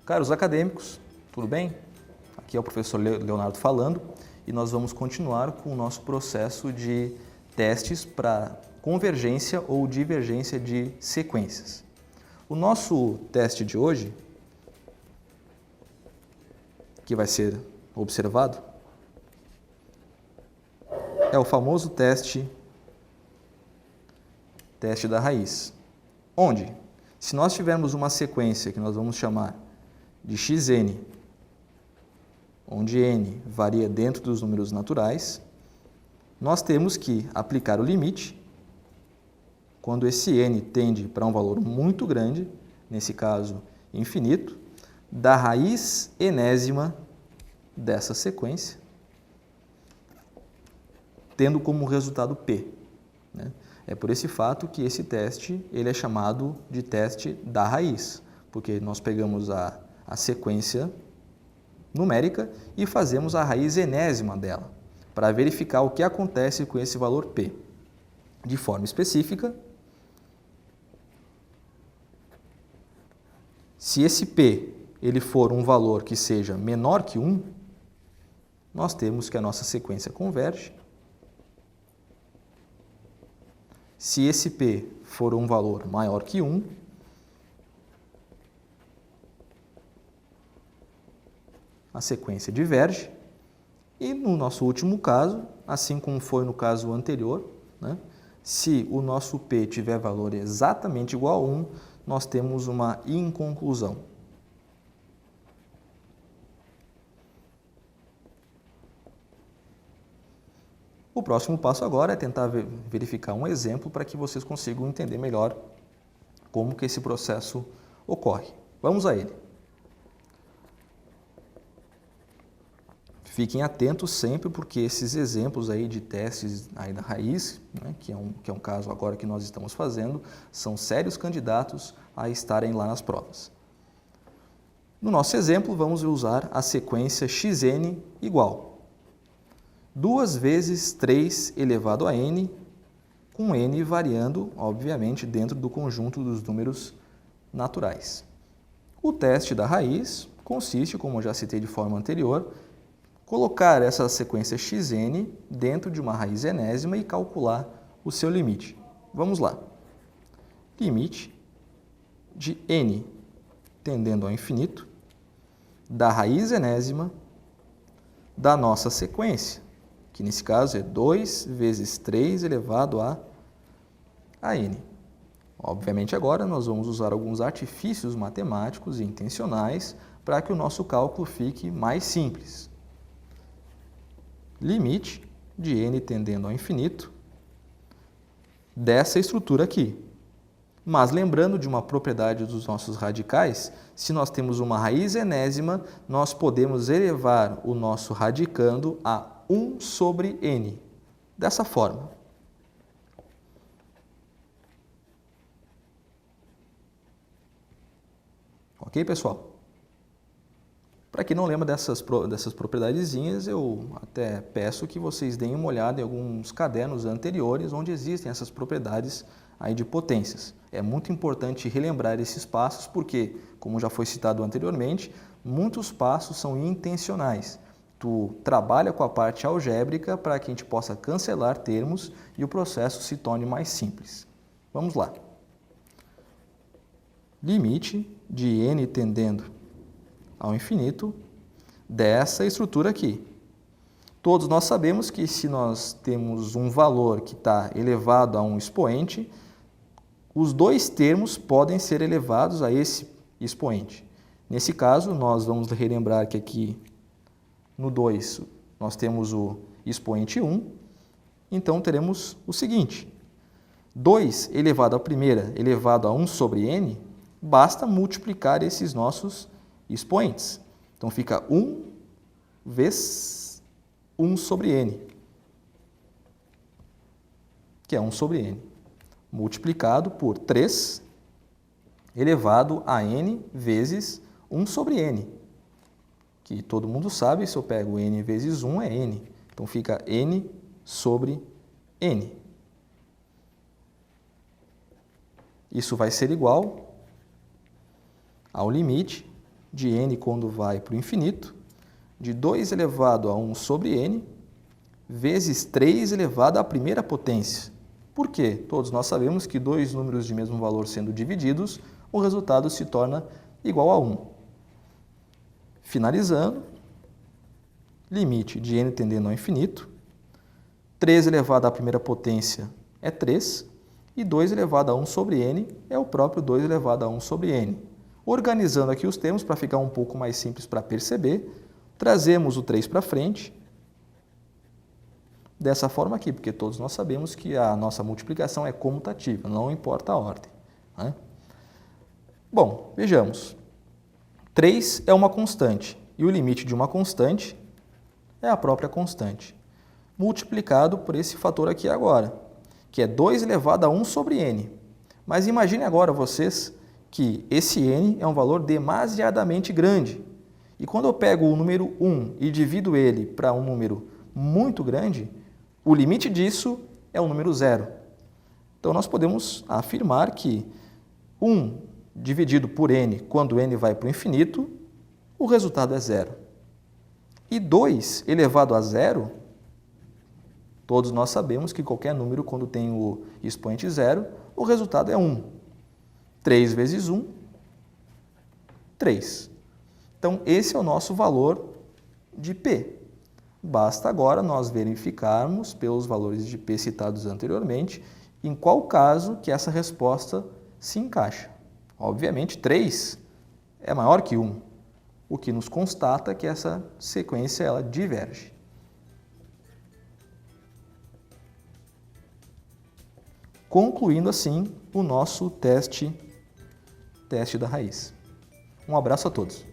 Caros acadêmicos, tudo bem? Aqui é o professor Leonardo falando e nós vamos continuar com o nosso processo de testes para convergência ou divergência de sequências. O nosso teste de hoje, que vai ser observado, é o famoso teste da raiz, onde, se nós tivermos uma sequência que nós vamos chamar de xn, onde n varia dentro dos números naturais, nós temos que aplicar o limite quando esse n tende para um valor muito grande, nesse caso infinito, da raiz enésima dessa sequência, tendo como resultado p. Né? É por esse fato que esse teste ele é chamado de teste da raiz, porque nós pegamos a sequência numérica e fazemos a raiz enésima dela, para verificar o que acontece com esse valor p. De forma específica, se esse p ele for um valor que seja menor que 1, nós temos que a nossa sequência converge. Se esse p for um valor maior que 1, a sequência diverge. E no nosso último caso, assim como foi no caso anterior, né, se o nosso p tiver valor exatamente igual a 1, nós temos uma inconclusão. O próximo passo agora é tentar verificar um exemplo para que vocês consigam entender melhor como que esse processo ocorre. Vamos a ele. Fiquem atentos sempre, porque esses exemplos aí de testes aí da raiz, né, que é um caso agora que nós estamos fazendo, são sérios candidatos a estarem lá nas provas. No nosso exemplo, vamos usar a sequência xn igual 2 vezes 3 elevado a n, com n variando, obviamente, dentro do conjunto dos números naturais. O teste da raiz consiste, como eu já citei de forma anterior, colocar essa sequência xn dentro de uma raiz enésima e calcular o seu limite. Vamos lá. Limite de n tendendo ao infinito da raiz enésima da nossa sequência, que nesse caso é 2 vezes 3 elevado a n. Obviamente agora nós vamos usar alguns artifícios matemáticos e intencionais para que o nosso cálculo fique mais simples. Limite de n tendendo ao infinito dessa estrutura aqui. Mas lembrando de uma propriedade dos nossos radicais, se nós temos uma raiz enésima, nós podemos elevar o nosso radicando a 1 sobre n, dessa forma. Ok, pessoal? Para quem não lembra dessas propriedadezinhas, eu até peço que vocês deem uma olhada em alguns cadernos anteriores, onde existem essas propriedades aí de potências. É muito importante relembrar esses passos, porque, como já foi citado anteriormente, muitos passos são intencionais. Tu trabalha com a parte algébrica para que a gente possa cancelar termos e o processo se torne mais simples. Vamos lá. Limite de n tendendo ao infinito dessa estrutura aqui. Todos nós sabemos que se nós temos um valor que está elevado a um expoente, os dois termos podem ser elevados a esse expoente. Nesse caso, nós vamos relembrar que aqui no 2 nós temos o expoente 1, então teremos o seguinte: 2 elevado à primeira elevado a 1 sobre n, basta multiplicar esses nossos expoentes. Então fica 1 vezes 1 sobre n, que é 1 sobre n, multiplicado por 3 elevado a n vezes 1 sobre n, que todo mundo sabe, se eu pego n vezes 1 é n, então fica n sobre n. Isso vai ser igual ao limite de n quando vai para o infinito, de 2 elevado a 1 sobre n, vezes 3 elevado à primeira potência. Por quê? Todos nós sabemos que dois números de mesmo valor sendo divididos, o resultado se torna igual a 1. Finalizando, limite de n tendendo ao infinito, 3 elevado à primeira potência é 3, e 2 elevado a 1 sobre n é o próprio 2 elevado a 1 sobre n. Organizando aqui os termos para ficar um pouco mais simples para perceber, trazemos o 3 para frente, dessa forma aqui, porque todos nós sabemos que a nossa multiplicação é comutativa, não importa a ordem, né? Bom, vejamos. 3 é uma constante, e o limite de uma constante é a própria constante, multiplicado por esse fator aqui agora, que é 2 elevado a 1 sobre n. Mas imagine agora vocês que esse n é um valor demasiadamente grande. E quando eu pego o número 1 e divido ele para um número muito grande, o limite disso é o número 0. Então, nós podemos afirmar que 1 dividido por n, quando n vai para o infinito, o resultado é 0. E 2 elevado a 0, todos nós sabemos que qualquer número, quando tem o expoente 0, o resultado é 1. 3 vezes 1, 3. Então, esse é o nosso valor de P. Basta agora nós verificarmos, pelos valores de P citados anteriormente, em qual caso que essa resposta se encaixa. Obviamente, 3 é maior que 1, o que nos constata que essa sequência ela diverge. Concluindo assim o nosso teste da raiz. Um abraço a todos.